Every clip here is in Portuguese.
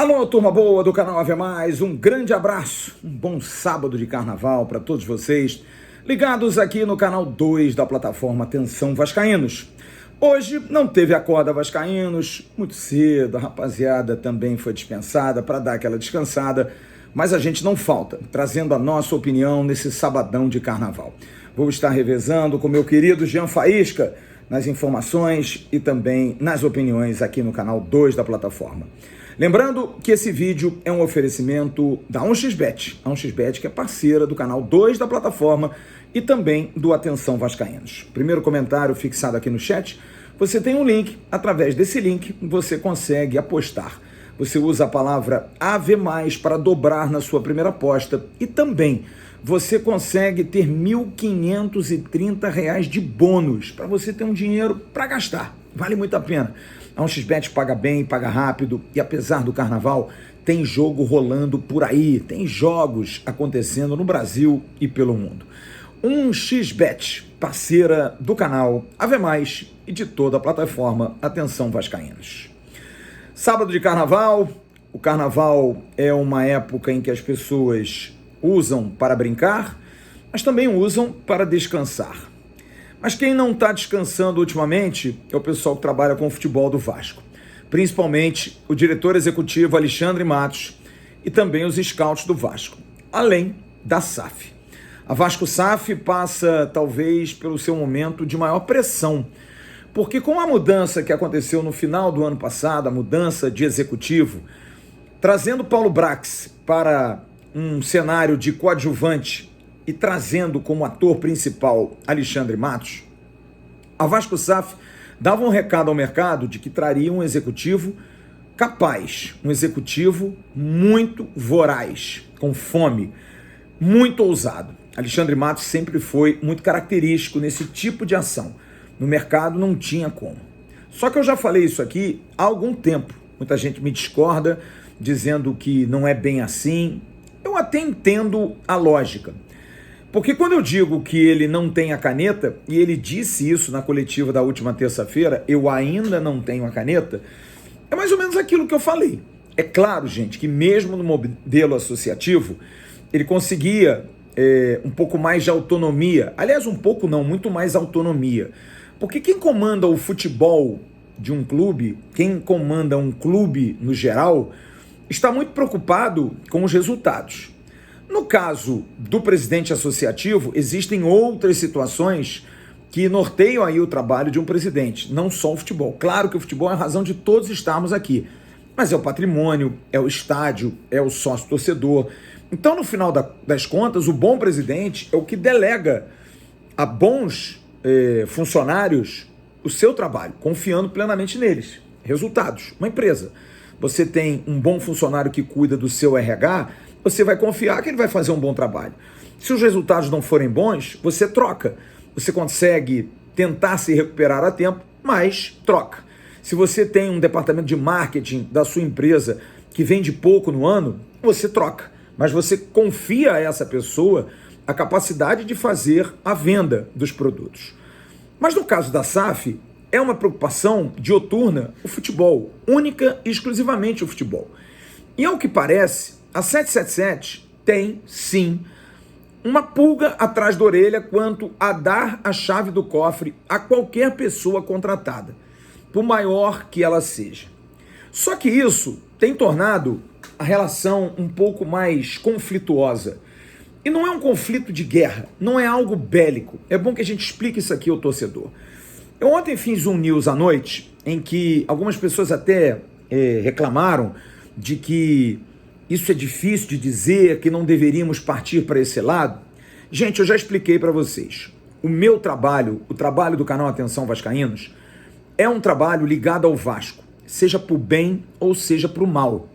Alô, turma boa do canal Ave Mais, um grande abraço, um bom sábado de carnaval para todos vocês, ligados aqui no canal 2 da plataforma Atenção Vascaínos. Hoje não teve Acorda Vascaínos, muito cedo, a rapaziada também foi dispensada para dar aquela descansada, mas a gente não falta, trazendo a nossa opinião nesse sabadão de carnaval. Vou estar revezando com meu querido Jean Faísca nas informações e também nas opiniões aqui no canal 2 da plataforma. Lembrando que esse vídeo é um oferecimento da 1xBet, a 1xBet que é parceira do canal 2 da plataforma e também do Atenção Vascaínos. Primeiro comentário fixado aqui no chat, você tem um link, através desse link você consegue apostar. Você usa a palavra AVE+, para dobrar na sua primeira aposta e também você consegue ter R$ 1.530 de bônus para você ter um dinheiro para gastar. Vale muito a pena. A 1xBet paga bem, paga rápido e apesar do carnaval, tem jogo rolando por aí, tem jogos acontecendo no Brasil e pelo mundo. 1xBet, parceira do canal Ave Mais e de toda a plataforma Atenção Vascaínos. Sábado de carnaval, o carnaval é uma época em que as pessoas usam para brincar, mas também usam para descansar. Mas quem não está descansando ultimamente é o pessoal que trabalha com o futebol do Vasco. Principalmente o diretor executivo Alexandre Matos e também os scouts do Vasco, além da SAF. A Vasco SAF passa talvez pelo seu momento de maior pressão, porque com a mudança que aconteceu no final do ano passado, a mudança de executivo, trazendo Paulo Brax para um cenário de coadjuvante e trazendo como ator principal Alexandre Matos, a Vasco SAF dava um recado ao mercado de que traria um executivo capaz, um executivo muito voraz, com fome, muito ousado. Alexandre Matos sempre foi muito característico nesse tipo de ação. No mercado não tinha como. Só que eu já falei isso aqui há algum tempo. Muita gente me discorda, dizendo que não é bem assim. Eu até entendo a lógica. Porque quando eu digo que ele não tem a caneta, e ele disse isso na coletiva da última terça-feira, eu ainda não tenho a caneta, é mais ou menos aquilo que eu falei. É claro, gente, que mesmo no modelo associativo, ele conseguia um pouco mais de autonomia. Aliás, um pouco não, muito mais autonomia. Porque quem comanda o futebol de um clube, quem comanda um clube no geral, está muito preocupado com os resultados. No caso do presidente associativo, existem outras situações que norteiam aí o trabalho de um presidente, não só o futebol. Claro que o futebol é a razão de todos estarmos aqui, mas é o patrimônio, é o estádio, é o sócio-torcedor. Então, no final das contas, o bom presidente é o que delega a bons funcionários o seu trabalho, confiando plenamente neles. Resultados, uma empresa. Você tem um bom funcionário que cuida do seu RH, você vai confiar que ele vai fazer um bom trabalho. Se os resultados não forem bons, você troca. Você consegue tentar se recuperar a tempo, mas troca. Se você tem um departamento de marketing da sua empresa que vende pouco no ano, você troca. Mas você confia a essa pessoa a capacidade de fazer a venda dos produtos. Mas no caso da SAF, é uma preocupação dioturna o futebol, única e exclusivamente o futebol. E ao que parece, a 777 tem, sim, uma pulga atrás da orelha quanto a dar a chave do cofre a qualquer pessoa contratada, por maior que ela seja. Só que isso tem tornado a relação um pouco mais conflituosa. E não é um conflito de guerra, não é algo bélico. É bom que a gente explique isso aqui ao torcedor. Eu ontem fiz um news à noite em que algumas pessoas até reclamaram de que isso é difícil de dizer, que não deveríamos partir para esse lado. Gente, eu já expliquei para vocês. O meu trabalho, o trabalho do canal Atenção Vascaínos, é um trabalho ligado ao Vasco, seja para o bem ou seja para o mal.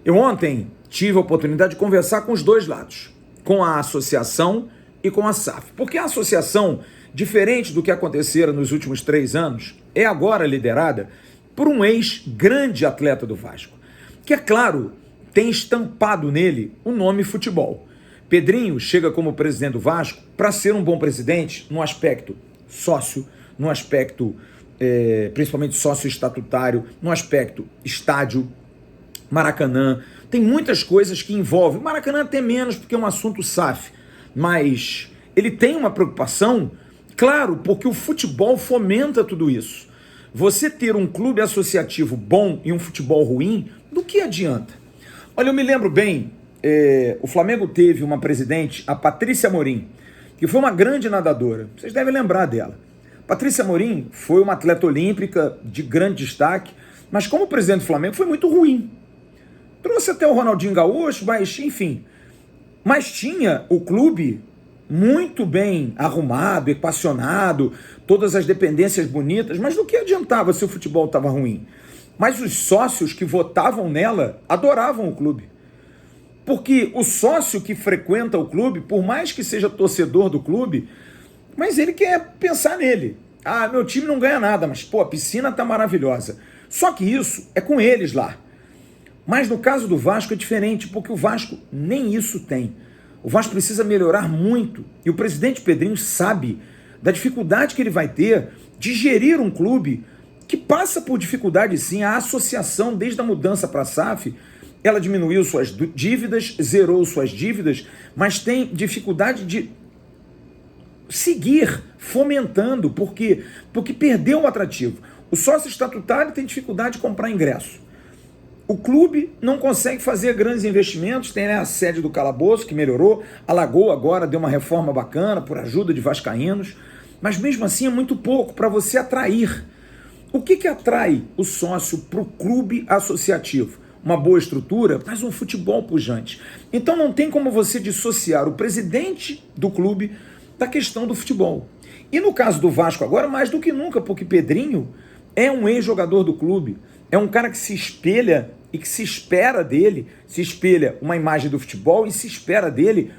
Eu ontem tive a oportunidade de conversar com os dois lados, com a associação e com a SAF. Porque a associação, diferente do que acontecera nos últimos 3 anos, é agora liderada por um ex-grande atleta do Vasco, que, é claro, tem estampado nele o nome futebol. Pedrinho chega como presidente do Vasco para ser um bom presidente no aspecto sócio, no aspecto principalmente sócio estatutário, no aspecto estádio, Maracanã, tem muitas coisas que envolvem. Maracanã até menos, porque é um assunto SAF, mas ele tem uma preocupação, claro, porque o futebol fomenta tudo isso. Você ter um clube associativo bom e um futebol ruim, do que adianta? Olha, eu me lembro bem, o Flamengo teve uma presidente, a Patrícia Amorim, que foi uma grande nadadora. Vocês devem lembrar dela. Patrícia Amorim foi uma atleta olímpica de grande destaque, mas como presidente do Flamengo foi muito ruim. Trouxe até o Ronaldinho Gaúcho, mas enfim. Mas tinha o clube muito bem arrumado, equacionado, todas as dependências bonitas, mas do que adiantava se o futebol estava ruim? Mas os sócios que votavam nela adoravam o clube. Porque o sócio que frequenta o clube, por mais que seja torcedor do clube, mas ele quer pensar nele. Ah, meu time não ganha nada, mas pô, a piscina tá maravilhosa. Só que isso é com eles lá. Mas no caso do Vasco é diferente, porque o Vasco nem isso tem. O Vasco precisa melhorar muito. E o presidente Pedrinho sabe da dificuldade que ele vai ter de gerir um clube que passa por dificuldade sim. A associação, desde a mudança para a SAF, ela diminuiu suas dívidas, zerou suas dívidas, mas tem dificuldade de seguir fomentando, porque perdeu o atrativo. O sócio estatutário tem dificuldade de comprar ingresso. O clube não consegue fazer grandes investimentos, tem a sede do Calabouço, que melhorou, a Lagoa agora deu uma reforma bacana, por ajuda de vascaínos, mas mesmo assim é muito pouco para você atrair. O que atrai o sócio para o clube associativo? Uma boa estrutura, mas um futebol pujante. Então não tem como você dissociar o presidente do clube da questão do futebol. E no caso do Vasco agora, mais do que nunca, porque Pedrinho é um ex-jogador do clube, é um cara que se espelha e que se espera dele, se espelha uma imagem do futebol e se espera dele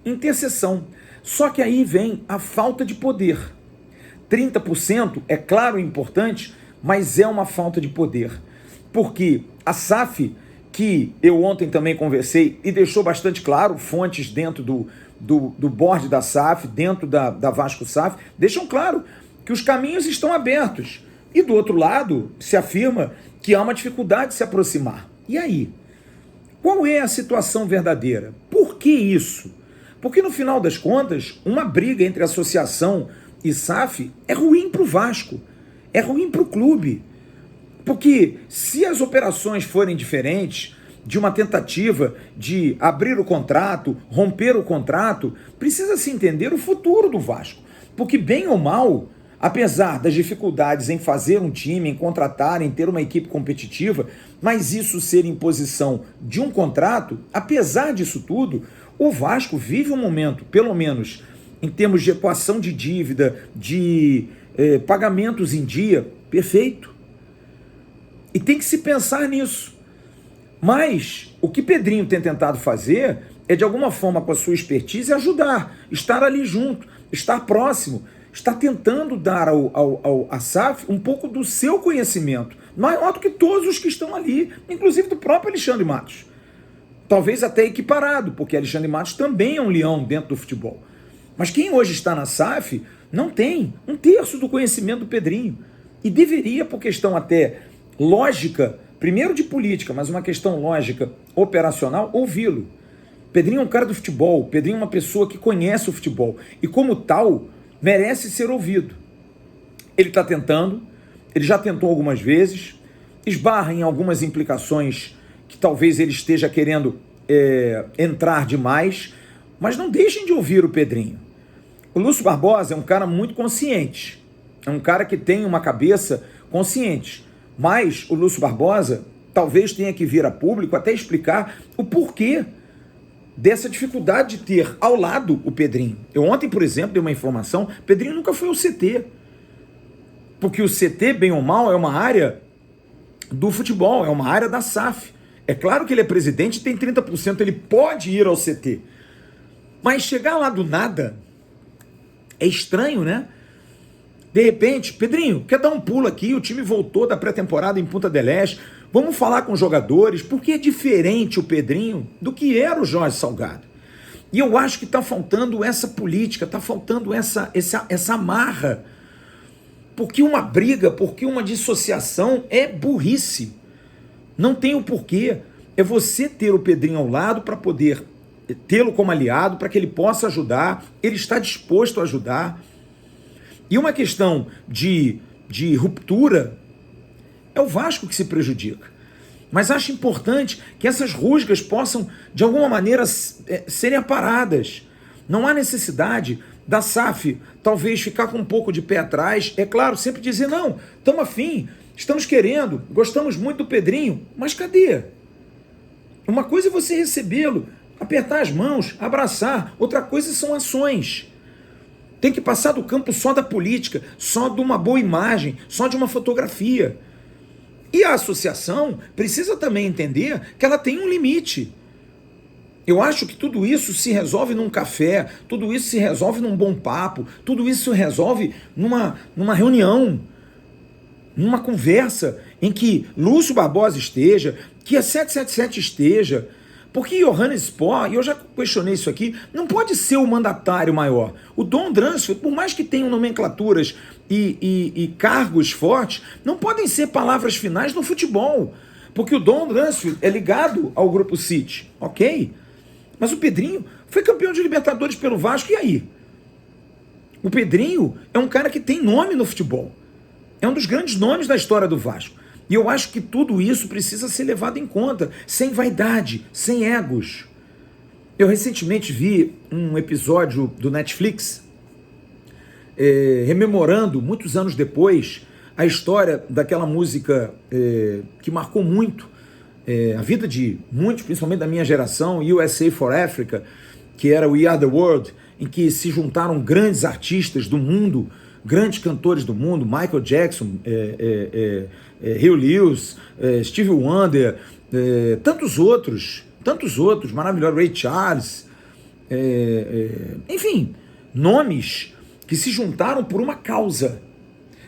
intercessão. Só que aí vem a falta de poder. 30% é claro e importante, mas é uma falta de poder. Porque a SAF, que eu ontem também conversei e deixou bastante claro, fontes dentro do board da SAF, dentro da Vasco SAF, deixam claro que os caminhos estão abertos. E do outro lado, se afirma que há uma dificuldade de se aproximar. E aí? Qual é a situação verdadeira? Por que isso? Porque no final das contas, uma briga entre associação e SAF é ruim para o Vasco, é ruim para o clube. Porque se as operações forem diferentes, de uma tentativa de abrir o contrato, romper o contrato, precisa se entender o futuro do Vasco. Porque bem ou mal, apesar das dificuldades em fazer um time, em contratar, em ter uma equipe competitiva, mas isso ser imposição de um contrato, apesar disso tudo, o Vasco vive um momento, pelo menos em termos de equação de dívida, de pagamentos em dia, perfeito. E tem que se pensar nisso. Mas o que Pedrinho tem tentado fazer é, de alguma forma, com a sua expertise, ajudar, estar ali junto, estar próximo, estar tentando dar à SAF um pouco do seu conhecimento, maior do que todos os que estão ali, inclusive do próprio Alexandre Matos. Talvez até equiparado, porque Alexandre Matos também é um leão dentro do futebol. Mas quem hoje está na SAF não tem 1/3 do conhecimento do Pedrinho. E deveria, por questão até lógica, primeiro de política, mas uma questão lógica, operacional, ouvi-lo. Pedrinho é um cara do futebol, Pedrinho é uma pessoa que conhece o futebol e, como tal, merece ser ouvido. Ele está tentando, ele já tentou algumas vezes, esbarra em algumas implicações que talvez ele esteja querendo entrar demais, mas não deixem de ouvir o Pedrinho. O Lúcio Barbosa é um cara muito consciente, é um cara que tem uma cabeça consciente, mas o Lúcio Barbosa talvez tenha que vir a público até explicar o porquê dessa dificuldade de ter ao lado o Pedrinho. Eu ontem, por exemplo, dei uma informação, Pedrinho nunca foi ao CT, porque o CT, bem ou mal, é uma área do futebol, é uma área da SAF. É claro que ele é presidente, tem 30%, ele pode ir ao CT, mas chegar lá do nada é estranho, né? De repente, Pedrinho, quer dar um pulo aqui, o time voltou da pré-temporada em Punta del Este, vamos falar com os jogadores, porque é diferente o Pedrinho do que era o Jorge Salgado. E eu acho que está faltando essa política, está faltando essa amarra, porque uma briga, porque uma dissociação é burrice. Não tem o porquê. É você ter o Pedrinho ao lado para poder tê-lo como aliado, para que ele possa ajudar. Ele está disposto a ajudar. E uma questão de ruptura, é o Vasco que se prejudica. Mas acho importante que essas rusgas possam, de alguma maneira, serem aparadas. Não há necessidade da SAF talvez ficar com um pouco de pé atrás. É claro, sempre dizer, não, estamos afim, estamos querendo, gostamos muito do Pedrinho, mas cadê? Uma coisa é você recebê-lo, apertar as mãos, abraçar. Outra coisa são ações. Tem que passar do campo só da política, só de uma boa imagem, só de uma fotografia. E a associação precisa também entender que ela tem um limite. Eu acho que tudo isso se resolve num café, tudo isso se resolve num bom papo, tudo isso se resolve numa reunião, numa conversa em que Lúcio Barbosa esteja, que a 777 esteja, porque Johannes Spohr, e eu já questionei isso aqui, não pode ser o mandatário maior. O Don Dransfield, por mais que tenham nomenclaturas e cargos fortes, não podem ser palavras finais no futebol, porque o Don Dransfield é ligado ao Grupo City, ok? Mas o Pedrinho foi campeão de Libertadores pelo Vasco, e aí? O Pedrinho é um cara que tem nome no futebol. É um dos grandes nomes da história do Vasco. E eu acho que tudo isso precisa ser levado em conta, sem vaidade, sem egos. Eu recentemente vi um episódio do Netflix, rememorando, muitos anos depois, a história daquela música que marcou muito a vida de muitos, principalmente da minha geração, USA for Africa, que era We Are the World, em que se juntaram grandes artistas do mundo, grandes cantores do mundo, Michael Jackson, Hugh Lewis, Stevie Wonder, tantos outros, maravilhosos, Ray Charles, enfim, nomes que se juntaram por uma causa,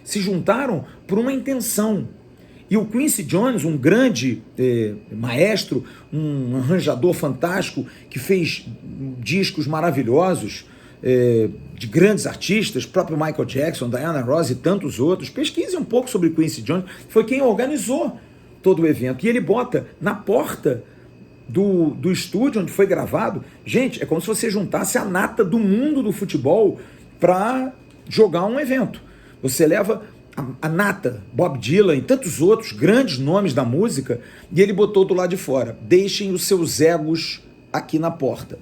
se juntaram por uma intenção. E o Quincy Jones, um grande maestro, um arranjador fantástico, que fez discos maravilhosos, de grandes artistas, próprio Michael Jackson, Diana Ross e tantos outros. Pesquise um pouco sobre Quincy Jones, foi quem organizou todo o evento. E ele bota na porta do estúdio onde foi gravado, gente, é como se você juntasse a nata do mundo do futebol para jogar um evento. Você leva a nata, Bob Dylan e tantos outros grandes nomes da música, e ele botou do lado de fora, deixem os seus egos aqui na porta.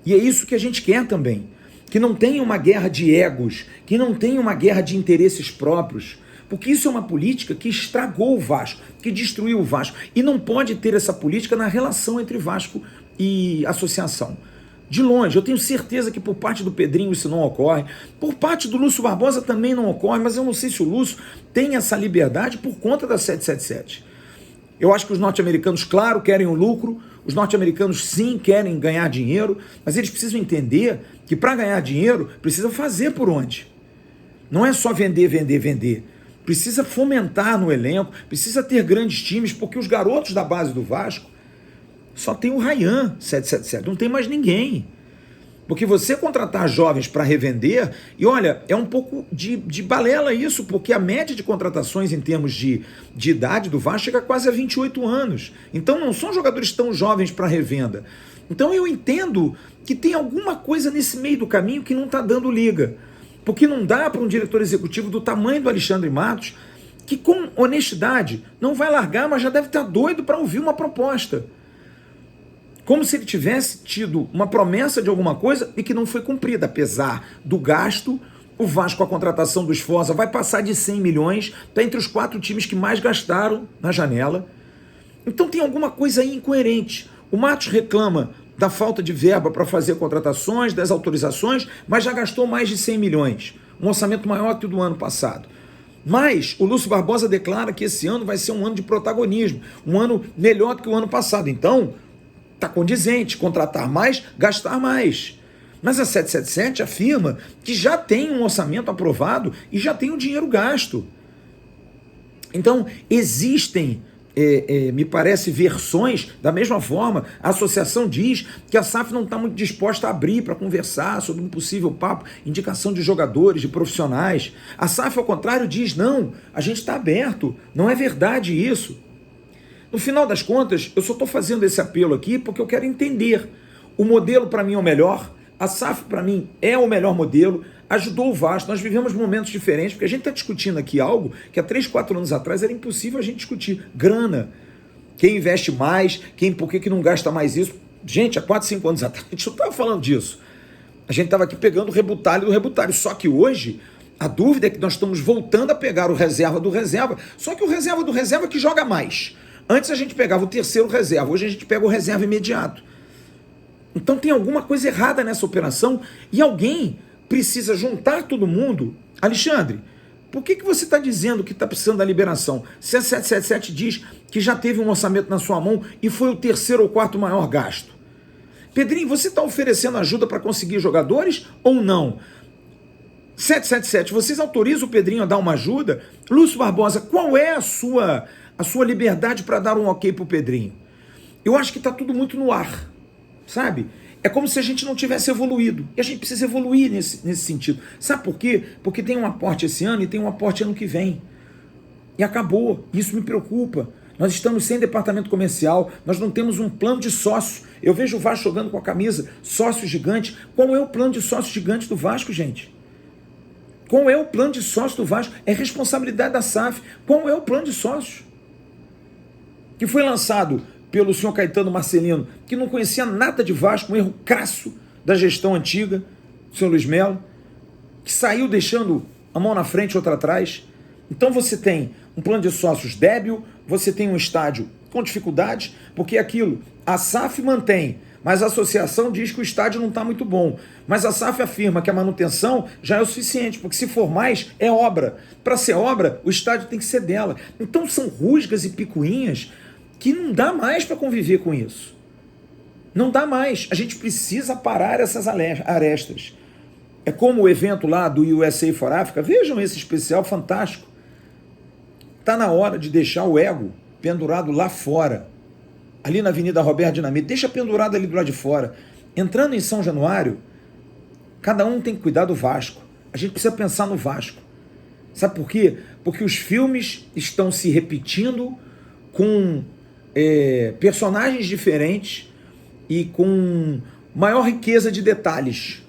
E é isso que a gente quer também, que não tenha uma guerra de egos, que não tenha uma guerra de interesses próprios, porque isso é uma política que estragou o Vasco, que destruiu o Vasco, e não pode ter essa política na relação entre Vasco e associação. De longe, eu tenho certeza que por parte do Pedrinho isso não ocorre, por parte do Lúcio Barbosa também não ocorre, mas eu não sei se o Lúcio tem essa liberdade por conta da 777. Eu acho que os norte-americanos, claro, querem o lucro, os norte-americanos sim querem ganhar dinheiro, mas eles precisam entender que para ganhar dinheiro precisa fazer por onde. Não é só vender, vender, vender. Precisa fomentar no elenco, precisa ter grandes times, porque os garotos da base do Vasco só tem o Ryan 777, não tem mais ninguém. Porque você contratar jovens para revender, e olha, é um pouco de balela isso, porque a média de contratações em termos de idade do Vasco chega quase a 28 anos. Então não são jogadores tão jovens para revenda. Então eu entendo que tem alguma coisa nesse meio do caminho que não está dando liga. Porque não dá para um diretor executivo do tamanho do Alexandre Matos, que com honestidade não vai largar, mas já deve estar doido para ouvir uma proposta. Como se ele tivesse tido uma promessa de alguma coisa e que não foi cumprida. Apesar do gasto, o Vasco, com a contratação do Sforza, vai passar de 100 milhões, está entre os 4 times que mais gastaram na janela. Então tem alguma coisa aí incoerente. O Matos reclama da falta de verba para fazer contratações, das autorizações, mas já gastou mais de 100 milhões. Um orçamento maior que o do ano passado. Mas o Lúcio Barbosa declara que esse ano vai ser um ano de protagonismo, um ano melhor do que o ano passado. Então está condizente, contratar mais, gastar mais. Mas a 777 afirma que já tem um orçamento aprovado e já tem o dinheiro gasto. Então, existem, me parece, versões, da mesma forma, a associação diz que a SAF não está muito disposta a abrir para conversar sobre um possível papo, indicação de jogadores, de profissionais. A SAF, ao contrário, diz, não, a gente está aberto, não é verdade isso. No final das contas, eu só estou fazendo esse apelo aqui porque eu quero entender. O modelo para mim é o melhor, a SAF para mim é o melhor modelo, ajudou o Vasco, nós vivemos momentos diferentes, porque a gente está discutindo aqui algo que há 3, 4 anos atrás era impossível a gente discutir. Grana, quem investe mais, por que não gasta mais isso? Gente, há 4, 5 anos atrás a gente não estava falando disso. A gente estava aqui pegando o rebutalho do rebutalho, só que hoje a dúvida é que nós estamos voltando a pegar o reserva do reserva, só que o reserva do reserva que joga mais. Antes a gente pegava o terceiro reserva, hoje a gente pega o reserva imediato. Então tem alguma coisa errada nessa operação e alguém precisa juntar todo mundo. Alexandre, por que você está dizendo que está precisando da liberação? Se a 777 diz que já teve um orçamento na sua mão e foi o terceiro ou quarto maior gasto. Pedrinho, você está oferecendo ajuda para conseguir jogadores ou não? 777, vocês autorizam o Pedrinho a dar uma ajuda? Lúcio Barbosa, qual é a sua liberdade para dar um ok para o Pedrinho? Eu acho que está tudo muito no ar, sabe? É como se a gente não tivesse evoluído. E a gente precisa evoluir nesse sentido. Sabe por quê? Porque tem um aporte esse ano e tem um aporte ano que vem. E acabou. Isso me preocupa. Nós estamos sem departamento comercial, nós não temos um plano de sócio. Eu vejo o Vasco jogando com a camisa sócio gigante. Qual é o plano de sócio gigante do Vasco, gente? Qual é o plano de sócio do Vasco? É responsabilidade da SAF. Qual é o plano de sócio? Que foi lançado pelo senhor Caetano Marcelino, que não conhecia nada de Vasco, um erro crasso da gestão antiga, o senhor Luiz Melo, que saiu deixando a mão na frente e outra atrás. Então você tem um plano de sócios débil, você tem um estádio com dificuldades, porque aquilo, a SAF mantém, mas a associação diz que o estádio não está muito bom. Mas a SAF afirma que a manutenção já é o suficiente, porque se for mais, é obra. Para ser obra, o estádio tem que ser dela. Então são rusgas e picuinhas que não dá mais para conviver com isso. Não dá mais. A gente precisa parar essas arestas. É como o evento lá do USA for Africa. Vejam esse especial fantástico. Está na hora de deixar o ego pendurado lá fora. Ali na Avenida Roberto Dinamite. Deixa pendurado ali do lado de fora. Entrando em São Januário, cada um tem que cuidar do Vasco. A gente precisa pensar no Vasco. Sabe por quê? Porque os filmes estão se repetindo com personagens diferentes e com maior riqueza de detalhes.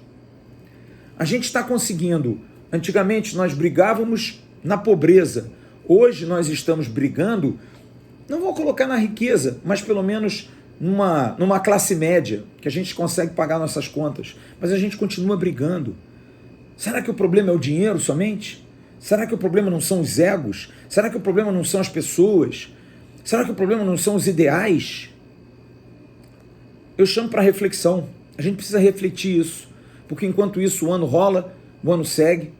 A gente está conseguindo. Antigamente nós brigávamos na pobreza. Hoje nós estamos brigando, não vou colocar na riqueza, mas pelo menos numa classe média, que a gente consegue pagar nossas contas. Mas a gente continua brigando. Será que o problema é o dinheiro somente? Será que o problema não são os egos? Será que o problema não são as pessoas? Será que o problema não são os ideais? Eu chamo para reflexão. A gente precisa refletir isso. Porque enquanto isso o ano rola, o ano segue,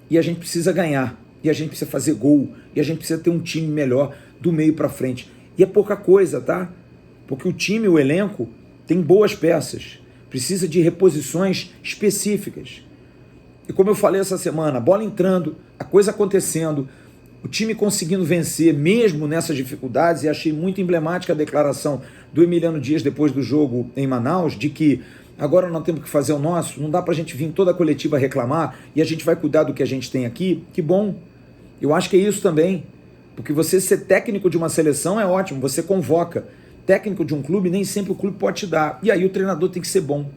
e a gente precisa ganhar. E a gente precisa fazer gol. E a gente precisa ter um time melhor do meio para frente. E é pouca coisa, tá? Porque o time, o elenco, tem boas peças. Precisa de reposições específicas. E como eu falei essa semana, a bola entrando, a coisa acontecendo, o time conseguindo vencer mesmo nessas dificuldades, e achei muito emblemática a declaração do Emiliano Dias depois do jogo em Manaus, de que agora nós temos que fazer o nosso, não dá pra gente vir toda a coletiva reclamar e a gente vai cuidar do que a gente tem aqui. Que bom, eu acho que é isso também, porque você ser técnico de uma seleção é ótimo, você convoca. Técnico de um clube, nem sempre o clube pode te dar, e aí o treinador tem que ser bom.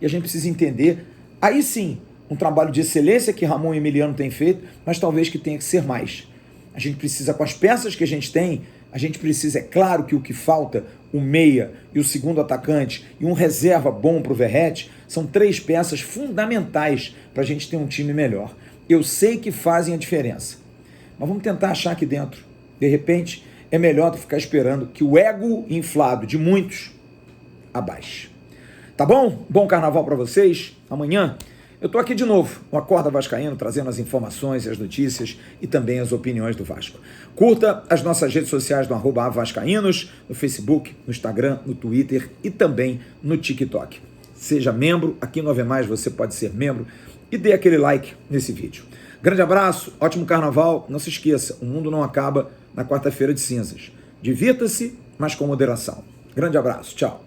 E a gente precisa entender, aí sim, um trabalho de excelência que Ramon e Emiliano têm feito, mas talvez que tenha que ser mais. A gente precisa, com as peças que a gente tem, a gente precisa, é claro que o que falta, o meia e o segundo atacante e um reserva bom para o Verratti, são 3 peças fundamentais para a gente ter um time melhor. Eu sei que fazem a diferença, mas vamos tentar achar aqui dentro. De repente, é melhor do que ficar esperando que o ego inflado de muitos abaixe. Tá bom? Bom carnaval para vocês. Amanhã eu tô aqui de novo, o Acorda Vascaíno, trazendo as informações e as notícias e também as opiniões do Vasco. Curta as nossas redes sociais no @avascaínos, no Facebook, no Instagram, no Twitter e também no TikTok. Seja membro, aqui no Ave Mais você pode ser membro e dê aquele like nesse vídeo. Grande abraço, ótimo carnaval, não se esqueça, o mundo não acaba na quarta-feira de cinzas. Divirta-se, mas com moderação. Grande abraço, tchau.